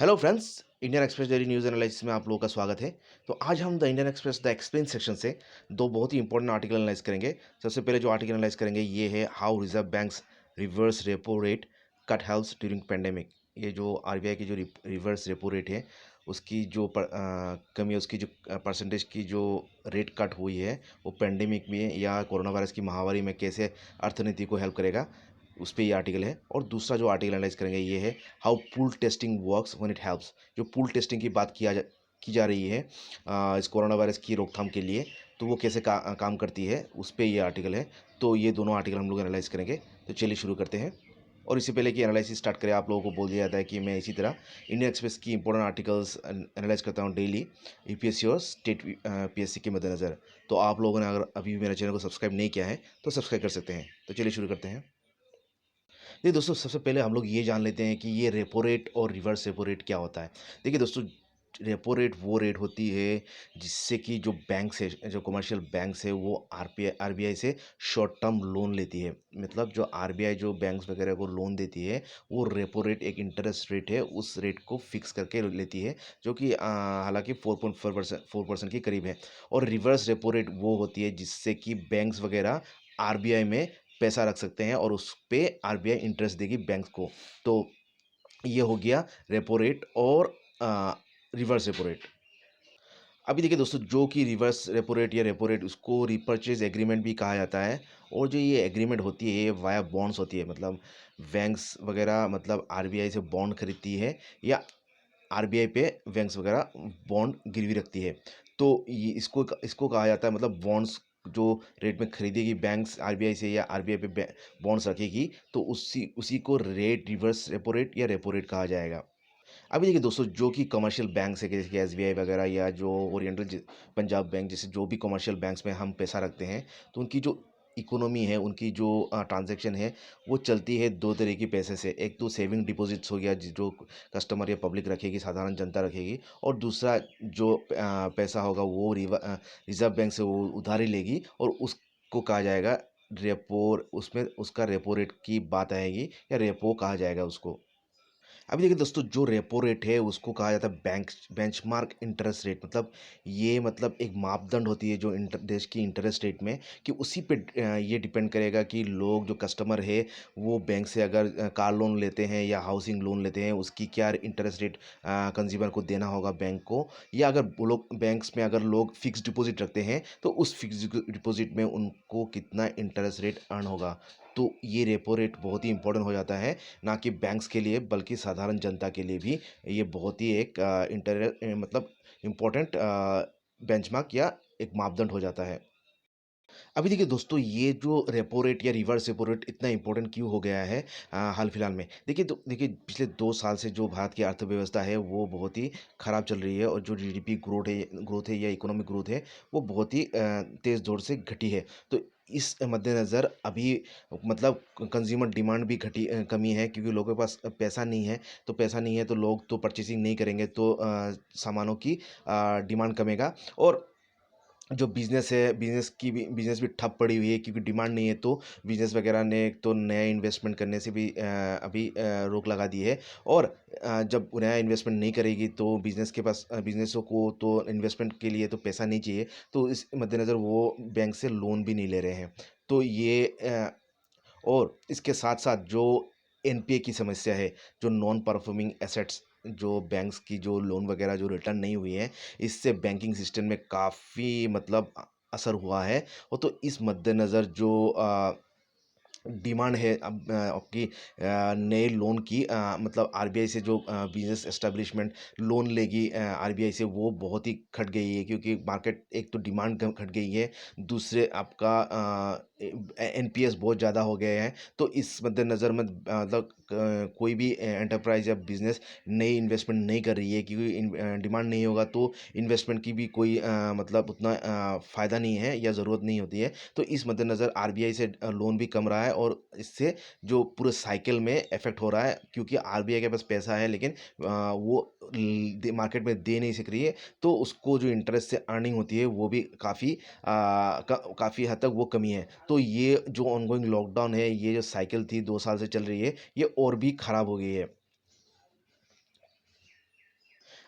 Hello friends, Indian express daily news analysis में आप लोगों का स्वागत है। तो आज हम the Indian express the explain section से दो बहुत ही इंपॉर्टेंट आर्टिकल एनालाइज करेंगे। सबसे पहले जो आर्टिकल एनालाइज करेंगे ये है how reserve banks reverse repo rate cut helps during pandemic. ये जो आरबीआई की जो रिवर्स रेपो रेट है उसकी जो कमी है, उसकी जो परसेंटेज की जो रेट कट हुई है वो पेंडेमिक में या कोरोना वायरस की महामारी में कैसे अर्थनीति को हेल्प करेगा, उस पर ये आर्टिकल है। और दूसरा जो आर्टिकल एनालाइज करेंगे ये है how pool testing works when it helps. जो पूल टेस्टिंग की बात की जा रही है इस कोरोना वायरस की रोकथाम के लिए, तो वो कैसे काम करती है उस पर ये आर्टिकल है। तो ये दोनों आर्टिकल हम लोग एनालाइज करेंगे। तो चलिए शुरू करते हैं। और इससे पहले कि एनालिसिस स्टार्ट करें, आप लोगों को बोल दिया जाता है कि मैं इसी तरह इंडियन एक्सप्रेस की इंपॉर्टेंट आर्टिकल्स एनालाइज करता हूँ डेली, यूपीएससी और स्टेट पीएससी के मद्देनज़र। तो आप लोगों ने अगर अभी भी मेरे चैनल को सब्सक्राइब नहीं किया है तो सब्सक्राइब कर सकते हैं। तो चलिए शुरू करते हैं। देखिए दोस्तों, सबसे पहले हम लोग ये जान लेते हैं कि ये रेपो रेट और रिवर्स रेपो रेट क्या होता है। देखिए दोस्तों, रेपो रेट वो रेट होती है जिससे कि जो बैंक्स है, जो कमर्शियल बैंक्स है, वो आरबीआई से शॉर्ट टर्म लोन लेती है। मतलब जो आरबीआई जो बैंक्स वगैरह को लोन देती है, वो रेपो रेट एक इंटरेस्ट रेट है, उस रेट को फिक्स करके लेती है, जो कि हालांकि 4.4% के करीब है। और रिवर्स रेपो रेट वो होती है जिससे कि बैंक्स वगैरह आरबीआई में पैसा रख सकते हैं और उस पे आरबीआई इंटरेस्ट देगी बैंक को। तो ये हो गया रेपो रेट और रिवर्स रेपो रेट। अभी देखिए दोस्तों, जो कि रिवर्स रेपो रेट या रेपो रेट, उसको रिपर्चेज एग्रीमेंट भी कहा जाता है। और जो ये एग्रीमेंट होती है ये वाया बॉन्ड्स होती है। मतलब बैंक्स वगैरह मतलब आरबीआई से बॉन्ड खरीदती है या आरबीआई पे बैंक्स वगैरह बॉन्ड गिरवी रखती है। तो ये इसको इसको कहा जाता है, मतलब बॉन्ड्स जो रेट में खरीदेगी बैंक्स आरबीआई से या आरबीआई पे बॉन्ड्स रखेगी, तो उसी उसी को रेट रिवर्स रेपो रेट कहा जाएगा। अभी देखिए दोस्तों, जो कि कमर्शियल बैंक्स है जैसे कि एसबीआई वगैरह या जो ओरिएंटल पंजाब बैंक जैसे जो भी कमर्शियल बैंक्स में हम पैसा रखते हैं, तो उनकी जो इकोनॉमी है, उनकी जो ट्रांजैक्शन है, वो चलती है दो तरह की पैसे से। एक तो सेविंग डिपॉजिट्स हो गया जो कस्टमर या पब्लिक रखेगी, साधारण जनता रखेगी। और दूसरा जो पैसा होगा वो रिजर्व बैंक से वो उधारी लेगी और उसको कहा जाएगा रेपो। उसमें उसका रेपो रेट की बात आएगी या रेपो कहा जाएगा उसको। अभी देखिए दोस्तों, जो रेपो रेट है उसको कहा जाता है बेंचमार्क इंटरेस्ट रेट। मतलब ये मतलब एक मापदंड होती है जो देश की इंटरेस्ट रेट में, कि उसी पे ये डिपेंड करेगा कि लोग जो कस्टमर है वो बैंक से अगर कार लोन लेते हैं या हाउसिंग लोन लेते हैं, उसकी क्या इंटरेस्ट रेट कंज्यूमर को देना होगा बैंक को। या अगर वो लोग बैंक्स में अगर लोग फिक्स डिपॉजिट रखते हैं तो उस फिक्स डिपॉजिट में उनको कितना इंटरेस्ट रेट अर्न होगा। तो ये रेपो रेट बहुत ही इंपॉर्टेंट हो जाता है, ना कि बैंक्स के लिए बल्कि साधारण जनता के लिए भी। ये बहुत ही एक मतलब इम्पोर्टेंट बेंचमार्क या एक मापदंड हो जाता है। अभी देखिए दोस्तों, ये जो रेपो रेट या रिवर्स रेपो रेट इतना इंपॉर्टेंट क्यों हो गया है हाल फिलहाल में। देखिए तो देखिए, पिछले 2 साल से जो भारत की अर्थव्यवस्था है वो बहुत ही ख़राब चल रही है, और जो जीडीपी ग्रोथ है या इकोनॉमिक ग्रोथ है वो बहुत ही तेज़ दौर से घटी है। तो इस मद्देनज़र अभी मतलब कंज्यूमर डिमांड भी कमी है, क्योंकि लोगों के पास पैसा नहीं है। तो पैसा नहीं है तो लोग तो परचेसिंग नहीं करेंगे, तो सामानों की डिमांड कमेगा। और जो बिज़नेस है, बिज़नेस भी ठप पड़ी हुई है, क्योंकि डिमांड नहीं है। तो बिज़नेस वगैरह ने एक तो नया इन्वेस्टमेंट करने से भी अभी रोक लगा दी है। और जब नया इन्वेस्टमेंट नहीं करेगी तो बिज़नेस के पास बिज़नेसों को तो इन्वेस्टमेंट के लिए तो पैसा नहीं चाहिए। तो इस मद्देनज़र वो बैंक से लोन भी नहीं ले रहे हैं। तो ये और इसके साथ-साथ जो एनपीए की समस्या है, जो नॉन परफॉर्मिंग एसेट्स, जो बैंक्स की जो लोन वगैरह जो रिटर्न नहीं हुई है, इससे बैंकिंग सिस्टम में काफ़ी मतलब असर हुआ है। और तो इस मद्देनज़र जो डिमांड है अब आपकी नए लोन की, मतलब आरबीआई से जो बिजनेस एस्टेब्लिशमेंट लोन लेगी आरबीआई से, वो बहुत ही घट गई है, क्योंकि मार्केट एक तो डिमांड घट गई है, दूसरे आपका एनपीएस बहुत ज़्यादा हो गए हैं। तो इस मद्देनज़र में मतलब कोई भी एंटरप्राइज या बिजनेस नई इन्वेस्टमेंट नहीं कर रही है, क्योंकि डिमांड नहीं होगा तो इन्वेस्टमेंट की भी कोई मतलब उतना फ़ायदा नहीं है या ज़रूरत नहीं होती है। तो इस मद्देनज़र आरबीआई से लोन भी कम रहा है, और इससे जो पूरे साइकिल में इफ़ेक्ट हो रहा है, क्योंकि आरबीआई के पास पैसा है लेकिन वो मार्केट में दे नहीं सक रही है। तो उसको जो इंटरेस्ट से अर्निंग होती है वो भी काफ़ी हद तक वो कमी है। तो ये जो ऑनगोइंग लॉकडाउन है, ये जो साइकिल थी 2 साल से चल रही है, ये और भी ख़राब हो गई है।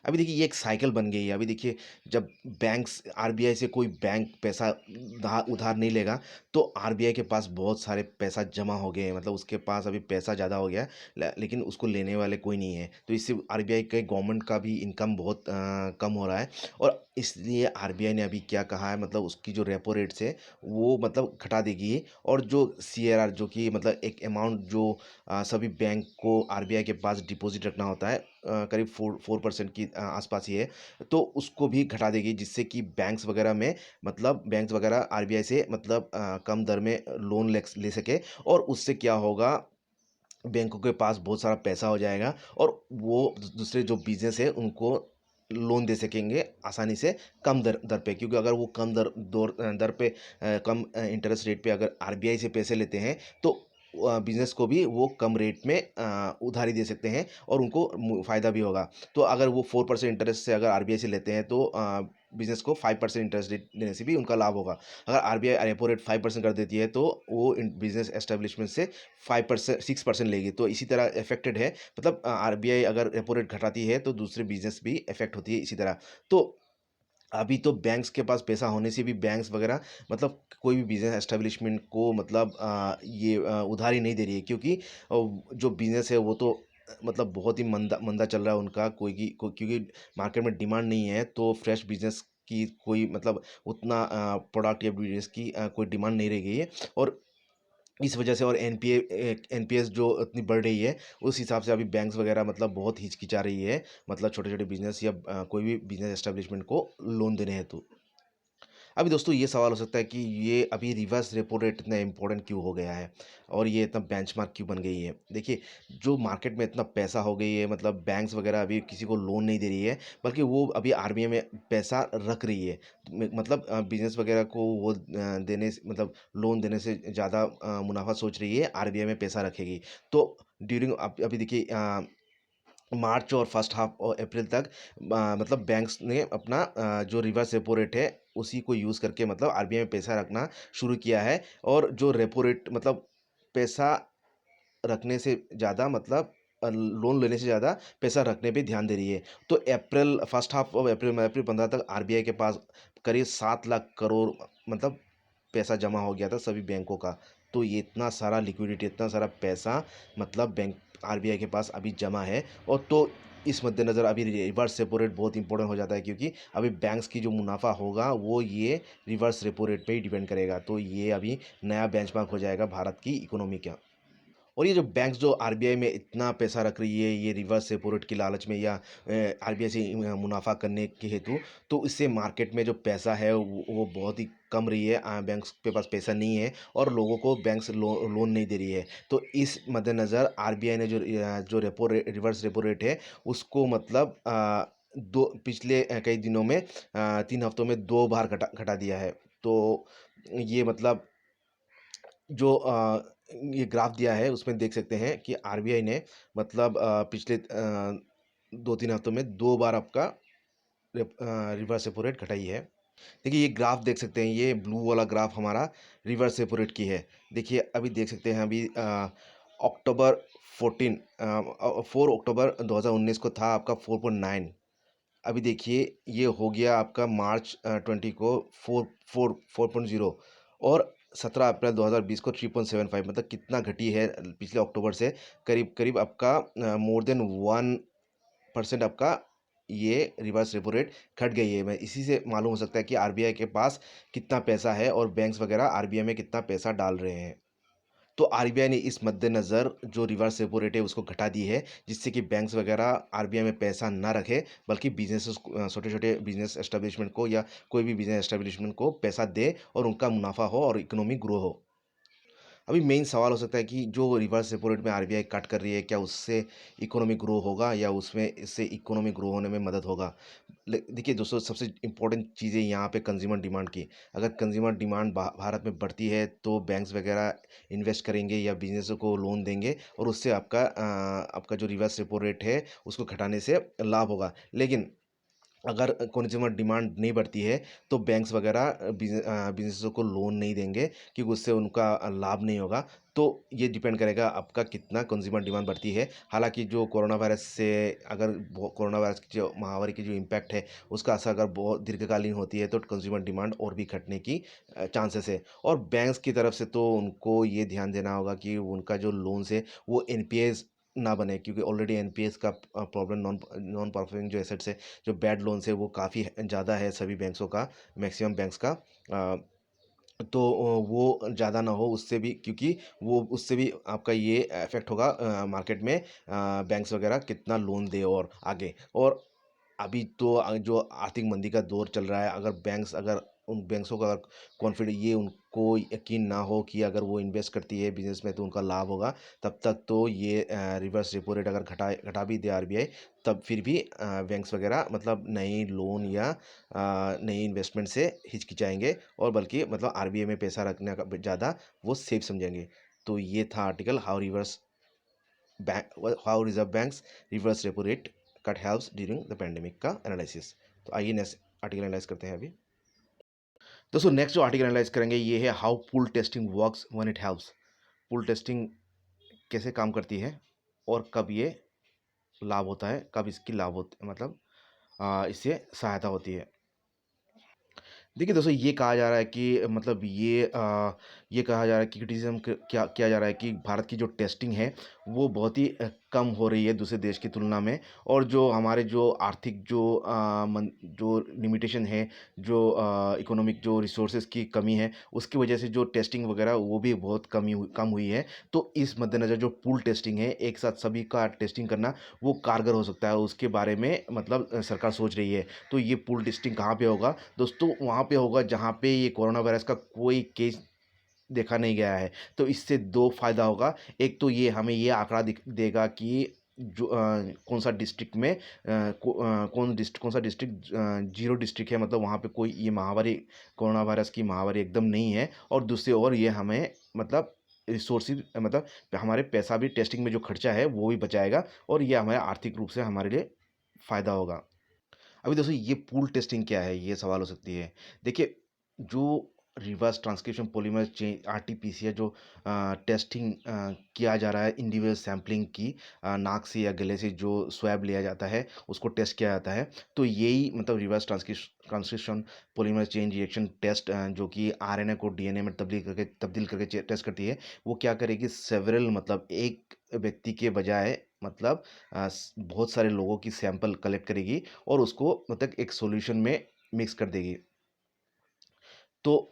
अभी देखिए ये एक साइकिल बन गई है। अभी देखिए जब बैंक्स आरबीआई से कोई बैंक पैसा उधार नहीं लेगा तो आरबीआई के पास बहुत सारे पैसा जमा हो गए हैं, मतलब उसके पास अभी पैसा ज़्यादा हो गया है, लेकिन उसको लेने वाले कोई नहीं है। तो इससे आरबीआई के गवर्नमेंट का भी इनकम बहुत कम हो रहा है। और इसलिए आरबीआई ने अभी क्या कहा है, मतलब उसकी जो रेपो रेट्स है वो मतलब घटा देगी। और जो सीआरआर जो कि मतलब एक अमाउंट जो सभी बैंक को आरबीआई के पास डिपॉजिट रखना होता है, करीब 4% की आसपास ही है, तो उसको भी घटा देगी, जिससे कि बैंक्स वगैरह में मतलब बैंक्स वगैरह आरबीआई से मतलब कम दर में लोन ले सके। और उससे क्या होगा, बैंकों के पास बहुत सारा पैसा हो जाएगा और वो दूसरे जो बिजनेस है उनको लोन दे सकेंगे आसानी से कम दर दर पे। क्योंकि अगर वो कम दर पे कम इंटरेस्ट रेट पे अगर आरबीआई से पैसे लेते हैं तो बिजनेस को भी वो कम रेट में उधारी दे सकते हैं और उनको फ़ायदा भी होगा। तो अगर वो 4% इंटरेस्ट से अगर आरबीआई से लेते हैं तो बिजनेस को 5% इंटरेस्ट रेट देने से भी उनका लाभ होगा। अगर आरबीआई रेपो रेट 5% कर देती है तो वो बिजनेस एस्टेब्लिशमेंट से 5% 6% लेगी। तो इसी तरह अफेक्टेड है, मतलब आरबीआई अगर रेपो रेट घटाती है तो दूसरे बिजनेस भी अफेक्ट होती है इसी तरह। तो अभी तो बैंक्स के पास पैसा होने से भी बैंक्स वगैरह मतलब कोई भी बिजनेस एस्टेब्लिशमेंट को मतलब ये उधारी नहीं दे रही है। क्योंकि जो बिजनेस है वो तो मतलब बहुत ही मंदा मंदा चल रहा है उनका, क्योंकि मार्केट में डिमांड नहीं है तो फ्रेश बिजनेस की कोई मतलब उतना प्रोडक्ट या बिजनेस की कोई डिमांड नहीं रह गई है। और इस वजह से और एनपीएस जो इतनी बढ़ रही है, उस हिसाब से अभी बैंक्स वगैरह मतलब बहुत हिचकिचा रही है, मतलब छोटे-छोटे बिज़नेस या कोई भी बिज़नेस एस्टेब्लिशमेंट को लोन देने हेतु। अभी दोस्तों ये सवाल हो सकता है कि ये अभी रिवर्स रेपो रेट इतना इम्पोर्टेंट क्यों हो गया है और ये इतना बेंचमार्क क्यों बन गई है। देखिए जो मार्केट में इतना पैसा हो गई है, मतलब बैंक्स वगैरह अभी किसी को लोन नहीं दे रही है, बल्कि वो अभी आरबीआई में पैसा रख रही है। मतलब बिजनेस वगैरह को वो मतलब लोन देने से ज़्यादा मुनाफा सोच रही है, आरबीआई में पैसा रखेगी। तो ड्यूरिंग अभी देखिए मार्च और फर्स्ट हाफ और अप्रैल तक मतलब बैंक्स ने अपना जो रिवर्स रेपो रेट है उसी को यूज़ करके मतलब आरबीआई में पैसा रखना शुरू किया है। और जो रेपो रेट मतलब पैसा रखने से ज़्यादा मतलब लोन लेने से ज़्यादा पैसा रखने पे ध्यान दे रही है। तो April first half of April में अप्रैल 15 तक आरबीआई के पास करीब 7 लाख करोड़ मतलब पैसा जमा हो गया था सभी बैंकों का। तो ये इतना सारा लिक्विडिटी, इतना सारा पैसा मतलब बैंक आरबीआई के पास अभी जमा है। और तो इस मद्देनज़र अभी रिवर्स रेपो रेट बहुत इंपॉर्टेंट हो जाता है, क्योंकि अभी बैंक्स की जो मुनाफा होगा वो ये रिवर्स रेपो रेट पे ही डिपेंड करेगा। तो ये अभी नया बेंचमार्क हो जाएगा भारत की इकोनॉमी का। और ये जो बैंक्स जो आरबीआई में इतना पैसा रख रही है ये रिवर्स रेपो रेट की लालच में या आरबीआई से मुनाफा करने के हेतु, तो इससे मार्केट में जो पैसा है वो बहुत ही कम रही है। बैंक्स के पास पैसा नहीं है और लोगों को बैंक्स लोन नहीं दे रही है। तो इस मद्देनज़र आरबीआई ने जो रिवर्स रेपो रेट है उसको मतलब दो पिछले कई दिनों में 3 हफ्तों में 2 बार घटा दिया है। तो ये मतलब जो ये ग्राफ दिया है उसमें देख सकते हैं कि आरबीआई ने मतलब पिछले 2-3 हफ्तों में 2 बार आपका रिवर्स रेपो रेट घटाई है। देखिए ये ग्राफ देख सकते हैं, ये ब्लू वाला ग्राफ हमारा रिवर्स रेपो रेट की है। देखिए अभी देख सकते हैं अभी अक्टूबर 14 4 अक्टूबर 2019 को था आपका 4.9। अभी देखिए ये हो गया आपका मार्च 20 को 4.0 और 17 अप्रैल 2020 को 3.75, मतलब कितना घटी है पिछले अक्टूबर से। करीब करीब आपका मोर देन 1% आपका ये रिवर्स रेपो रेट घट गई है। मैं इसी से मालूम हो सकता है कि आरबीआई के पास कितना पैसा है और बैंक्स वगैरह आरबीआई में कितना पैसा डाल रहे हैं। तो आरबीआई ने इस मद्देनज़र जो रिवर्स रेपो रेट है उसको घटा दी है, जिससे कि बैंक्स वगैरह आरबीआई में पैसा ना रखे, बल्कि बिजनेसेस छोटे-छोटे बिजनेस एस्टेब्लिशमेंट को या कोई भी बिजनेस एस्टेब्लिशमेंट को पैसा दे और उनका मुनाफा हो और इकोनॉमी ग्रो हो। अभी मेन सवाल हो सकता है कि जो रिवर्स रेपो रेट में आरबीआई कट कर रही है, क्या उससे इकोनॉमी ग्रो होगा या उसमें इससे इकोनॉमी ग्रो होने में मदद होगा। देखिए दोस्तों सबसे इम्पोर्टेंट चीज़ है यहाँ पे कंज्यूमर डिमांड की। अगर कंज्यूमर डिमांड भारत में बढ़ती है तो बैंक्स वगैरह इन्वेस्ट करेंगे या बिजनेसों को लोन देंगे और उससे आपका जो रिवर्स रेपो रेट है उसको घटाने से लाभ होगा। लेकिन अगर कंज्यूमर डिमांड नहीं बढ़ती है तो बैंक्स वगैरह बिज़नेसों को लोन नहीं देंगे क्योंकि उससे उनका लाभ नहीं होगा। तो ये डिपेंड करेगा आपका कितना कंज्यूमर डिमांड बढ़ती है। हालाँकि जो कोरोना वायरस से अगर कोरोना वायरस की जो महामारी की जो इम्पैक्ट है उसका असर अगर बहुत दीर्घकालीन होती है तो कंज्यूमर डिमांड और भी घटने की चांसेस है। और बैंक्स की तरफ से तो उनको ये ध्यान देना होगा कि उनका जो लोन्स है वो एनपीएस ना बने, क्योंकि ऑलरेडी एनपीएस का प्रॉब्लम नॉन नॉन परफॉर्मिंग जो एसेट्स है, जो बैड लोन्स है वो काफ़ी ज़्यादा है सभी बैंक्सों का, मैक्सिमम बैंक्स का। तो वो ज़्यादा ना हो उससे भी, क्योंकि वो उससे भी आपका ये इफ़ेक्ट होगा मार्केट में, बैंक्स वगैरह कितना लोन दे और आगे। और अभी तो जो आर्थिक मंदी का दौर चल रहा है, अगर उन बैंक्सों का कॉन्फिडेंस ये उनको यकीन ना हो कि अगर वो इन्वेस्ट करती है बिज़नेस में तो उनका लाभ होगा, तब तक तो ये रिवर्स रेपो रेट अगर घटा भी दे आरबीआई, तब फिर भी बैंक्स वगैरह मतलब नई लोन या नई इन्वेस्टमेंट से हिचकिचाएँगे, और बल्कि मतलब आरबीआई में पैसा रखने का ज़्यादा वो सेफ समझेंगे। तो ये था article how reserve banks reverse repo rate cut helps during the pandemic का एनालिसिस। तो आइए नेक्स्ट आर्टिकल एनालाइज करते हैं अभी। दोस्तों नेक्स्ट जो आर्टिकल एनालाइज करेंगे ये है how pool testing works when it helps. Pool testing कैसे काम करती है और कब ये लाभ होता है, कब इसकी लाभ होती मतलब इससे सहायता होती है। देखिए दोस्तों, ये कहा जा रहा है कि मतलब ये कहा जा रहा है कि क्रिटिसिज्म क्या किया जा रहा है कि भारत की जो टेस्टिंग है वो बहुत ही कम हो रही है दूसरे देश की तुलना में। और जो हमारे जो आर्थिक जो लिमिटेशन है, जो इकोनॉमिक जो रिसोर्सेज की कमी है, उसकी वजह से जो टेस्टिंग वगैरह वो भी बहुत कम हुई है। तो इस मद्देनज़र जो पूल टेस्टिंग है, एक साथ सभी का टेस्टिंग करना वो कारगर हो सकता है, उसके बारे में मतलब सरकार सोच रही है। तो ये पूल टेस्टिंग कहाँ पे होगा दोस्तों? वहाँ पे होगा जहाँ पे ये कोरोना वायरस का कोई केस देखा नहीं गया है। तो इससे 2 फ़ायदा होगा। एक तो ये हमें ये आंकड़ा दिख देगा कि कौन-सा डिस्ट्रिक्ट में कौन-सा डिस्ट्रिक्ट ज़ीरो डिस्ट्रिक्ट है, मतलब वहाँ पे कोई ये महामारी, कोरोना वायरस की महामारी एकदम नहीं है। और दूसरी ओर ये हमें मतलब रिसोर्सेज़ मतलब हमारे पैसा भी टेस्टिंग में जो खर्चा है वो भी बचाएगा, और ये हमारे आर्थिक रूप से हमारे लिए फ़ायदा होगा। अभी दोस्तों ये पूल टेस्टिंग क्या है, ये सवाल हो सकती है। देखिए, जो reverse transcription polymerase chain RTPCR जो टेस्टिंग किया जा रहा है इंडिविजुअल सैंपलिंग की, नाक से या गले से जो स्वैब लिया जाता है उसको टेस्ट किया जाता है। तो यही मतलब reverse transcription polymerase chain reaction test, जो कि आरएनए को डीएनए में तब्दील करके टेस्ट करती है। वो क्या करेगी, सेवरल मतलब एक व्यक्ति के बजाय मतलब बहुत सारे लोगों की सैंपल कलेक्ट करेगी और उसको मतलब एक सॉल्यूशन में मिक्स कर देगी। तो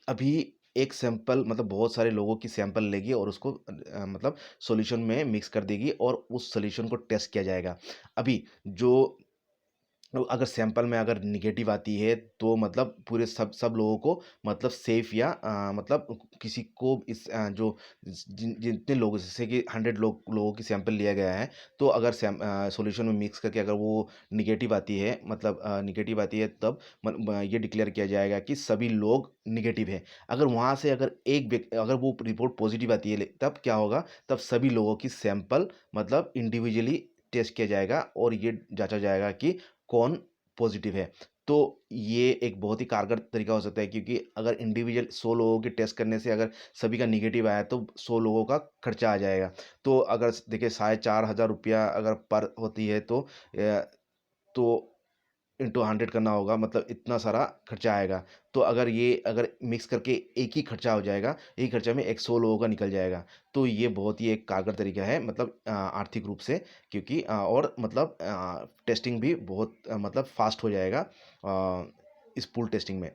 अभी एक सैंपल मतलब बहुत सारे लोगों की सैंपल लेगी और उसको मतलब सॉल्यूशन में मिक्स कर देगी और उस सॉल्यूशन को टेस्ट किया जाएगा। अभी जो अगर सैंपल में अगर निगेटिव आती है तो मतलब पूरे सब सब लोगों को मतलब सेफ या मतलब किसी को जो जितने लोग जैसे कि 100 लोगों की सैंपल लिया गया है, तो अगर सॉल्यूशन में मिक्स करके अगर वो निगेटिव आती है मतलब निगेटिव आती है, तब ये डिक्लेयर किया जाएगा कि सभी लोग निगेटिव है। अगर वहाँ से अगर एक व्यक्ति अगर वो रिपोर्ट पॉजिटिव आती है तब क्या होगा, तब सभी लोगों की सैंपल मतलब इंडिविजुअली टेस्ट किया जाएगा और ये जांचा जाएगा कि कौन पॉजिटिव है। तो ये एक बहुत ही कारगर तरीका हो सकता है, क्योंकि अगर इंडिविजुअल 100 लोगों के टेस्ट करने से अगर सभी का नेगेटिव आया तो 100 लोगों का खर्चा आ जाएगा। तो अगर देखिए 4,500 रुपया अगर पर होती है तो इंटू 100 करना होगा, मतलब इतना सारा खर्चा आएगा। तो अगर मिक्स करके एक ही खर्चा हो जाएगा, एक ही खर्चा में 100 लोगों का निकल जाएगा। तो ये बहुत ही एक कारगर तरीका है मतलब आर्थिक रूप से, क्योंकि और मतलब टेस्टिंग भी बहुत मतलब फ़ास्ट हो जाएगा इस पूल टेस्टिंग में।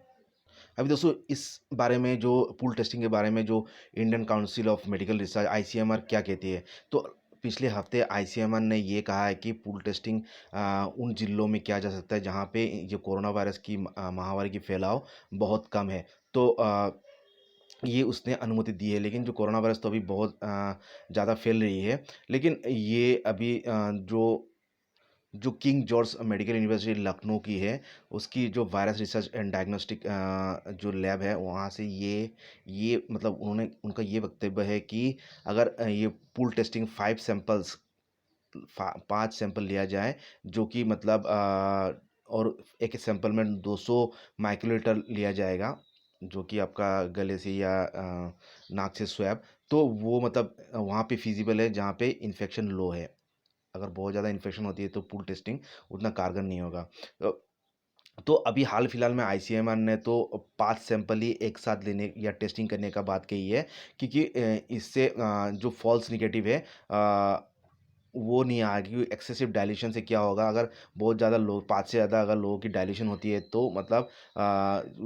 अभी दोस्तों इस बारे में जो पूल टेस्टिंग के बारे में जो Indian council of medical research ICMR क्या कहती है, तो पिछले हफ्ते आईसीएमआर ने ये कहा है कि पूल टेस्टिंग उन जिलों में किया जा सकता है जहाँ पे जो कोरोना वायरस की महामारी की फैलाव बहुत कम है। तो ये उसने अनुमति दी है, लेकिन जो कोरोना वायरस तो अभी बहुत ज़्यादा फैल रही है। लेकिन ये अभी जो king George medical university Lucknow की है, उसकी जो वायरस रिसर्च एंड डायग्नोस्टिक जो लैब है वहाँ से ये मतलब उन्होंने उनका ये वक्तव्य है कि अगर ये पूल टेस्टिंग 5 सैंपल लिया जाए, जो कि मतलब और एक सैंपल में 200 माइक्रोलीटर लिया जाएगा, जो कि आपका गले से या नाक से स्वैब। तो वो मतलब वहाँ पे फिजिबल है जहाँ पे इन्फेक्शन लो है। अगर बहुत ज़्यादा इन्फेक्शन होती है तो पूल टेस्टिंग उतना कारगर नहीं होगा। तो अभी हाल फिलहाल में आईसीएमआर ने तो 5 सैंपल ही एक साथ लेने या टेस्टिंग करने का बात कही है, क्योंकि इससे जो फॉल्स नेगेटिव है वो नहीं आएगी, क्योंकि एक्सेसिव डाइल्यूशन से क्या होगा, अगर बहुत ज़्यादा लोग 5 से ज़्यादा अगर लोगों की डाइल्यूशन होती है तो मतलब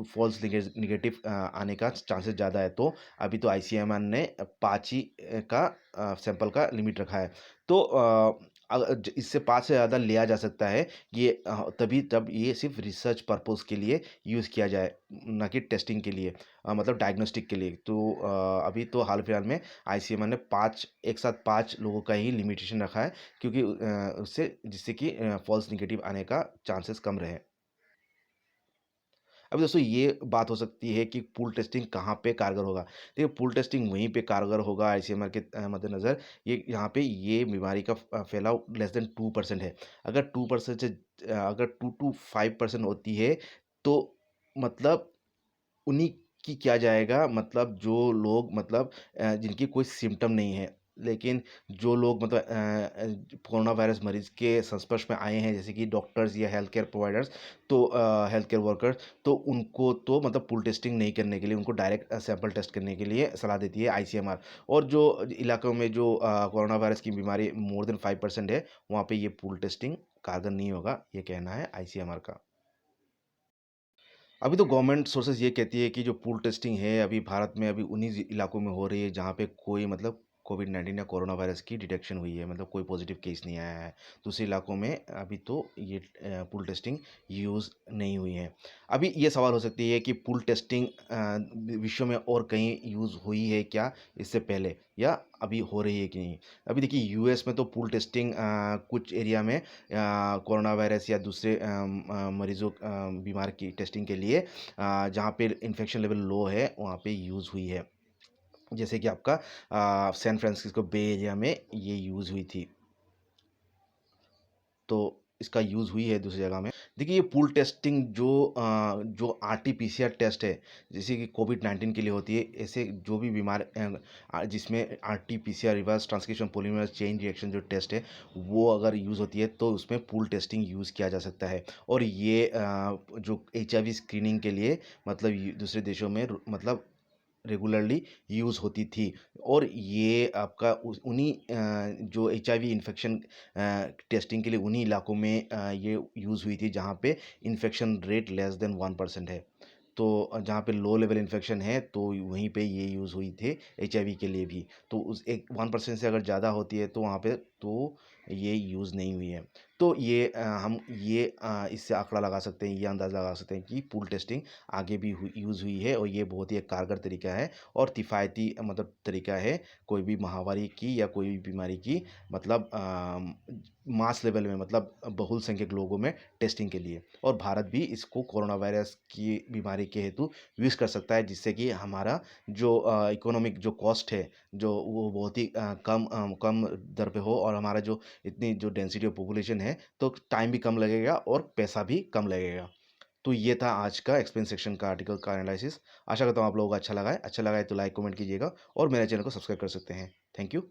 फॉल्स नेगेटिव आने का चांसेस ज़्यादा है। तो अभी तो आईसीएमआर ने 5 ही का सैंपल का लिमिट रखा है। तो इससे 5 से ज़्यादा लिया जा सकता है। ये तभी तब ये सिर्फ रिसर्च पर्पस के लिए यूज़ किया जाए, ना कि टेस्टिंग के लिए, मतलब डायग्नोस्टिक के लिए। तो अभी तो हाल फिलहाल में आईसीएमआर ने 5 एक साथ 5 लोगों का ही लिमिटेशन रखा है, क्योंकि उससे जिससे कि फॉल्स नेगेटिव आने का चांसेस कम रहे। अभी दोस्तों ये बात हो सकती है कि पूल टेस्टिंग कहाँ पे कारगर होगा। देखिए पूल टेस्टिंग वहीं पे कारगर होगा आईसीएमआर के मद्देनज़र, ये यहाँ पे ये बीमारी का फैलाव लेस देन 2% है। अगर 2% से अगर 2 टू 5% होती है तो मतलब उन्हीं की किया जाएगा, मतलब जो लोग मतलब जिनकी कोई सिम्पटम नहीं है, लेकिन जो लोग मतलब कोरोना वायरस मरीज़ के संस्पर्श में आए हैं, जैसे कि डॉक्टर्स या हेल्थ केयर प्रोवाइडर्स, तो हेल्थ केयर वर्कर्स, तो उनको तो मतलब पूल टेस्टिंग नहीं करने के लिए, उनको डायरेक्ट सैंपल टेस्ट करने के लिए सलाह देती है आईसीएमआर। और जो इलाकों में जो कोरोना वायरस की बीमारी मोर देन 5% है, वहाँ पे ये पूल टेस्टिंग कारगर नहीं होगा, ये कहना है आईसीएमआर का। अभी तो गवर्नमेंट सोर्सेज़ ये कहती है कि जो पूल टेस्टिंग है अभी भारत में अभी उन्हीं इलाकों में हो रही है जहाँ पे कोई मतलब कोविड-19 या कोरोना वायरस की डिटेक्शन हुई है, मतलब कोई पॉजिटिव केस नहीं आया है। दूसरे इलाकों में अभी तो ये पूल टेस्टिंग यूज़ नहीं हुई है। अभी ये सवाल हो सकती है कि पूल टेस्टिंग विश्व में और कहीं यूज़ हुई है क्या इससे पहले, या अभी हो रही है कि नहीं? अभी देखिए यूएस में तो पूल टेस्टिंग कुछ एरिया में कोरोना वायरस या दूसरे मरीज़ों बीमार की टेस्टिंग के लिए जहाँ पे इन्फेक्शन लेवल लो है वहाँ पे यूज़ हुई है। जैसे कि आपका सैन फ्रांसिस्को बे एरिया में ये यूज़ हुई थी। तो इसका यूज़ हुई है दूसरी जगह में। देखिए ये पूल टेस्टिंग जो आरटी-पीसीआर टेस्ट है, जैसे कि कोविड-19 के लिए होती है, ऐसे जो भी बीमार जिसमें RT-PCR reverse transcription polymerase chain reaction जो टेस्ट है, वो अगर यूज़ होती है तो उसमें पूल टेस्टिंग यूज़ किया जा सकता है। और ये जो एचआईवी स्क्रीनिंग के लिए मतलब दूसरे देशों में मतलब रेगुलरली यूज़ होती थी। और ये आपका उन्हीं जो एचआईवी इन्फेक्शन टेस्टिंग के लिए उन्हीं इलाकों में ये यूज़ हुई थी जहाँ पे इन्फेक्शन रेट लेस देन 1% है। तो जहाँ पे लो लेवल इन्फेक्शन है तो वहीं पे ये यूज़ हुई थे एचआईवी के लिए भी। तो उस एक 1% से अगर ज़्यादा होती है तो वहाँ पे तो ये यूज़ नहीं हुई है। तो ये हम ये इससे आंकड़ा लगा सकते हैं, ये अंदाज़ा लगा सकते हैं कि पूल टेस्टिंग आगे भी यूज़ हुई है, और ये बहुत ही एक कारगर तरीका है और किफ़ायती मतलब तरीका है कोई भी महामारी की या कोई भी बीमारी की मतलब मास लेवल में मतलब बहुल संख्यक लोगों में टेस्टिंग के लिए। और भारत भी इसको कोरोना वायरस की बीमारी के हेतु यूज़ कर सकता है, जिससे कि हमारा जो इकोनॉमिक जो कॉस्ट है जो वो बहुत ही कम दर पे हो, और हमारा जो इतनी जो डेंसिटी ऑफ पॉपुलेशन है तो टाइम भी कम लगेगा और पैसा भी कम लगेगा। तो ये था आज का एक्सप्लेन सेक्शन का आर्टिकल का एनालिसिस। आशा करता हूँ आप लोगों को अच्छा लगा है। अच्छा लगा है तो लाइक कमेंट कीजिएगा और मेरे चैनल को सब्सक्राइब कर सकते हैं। Thank you.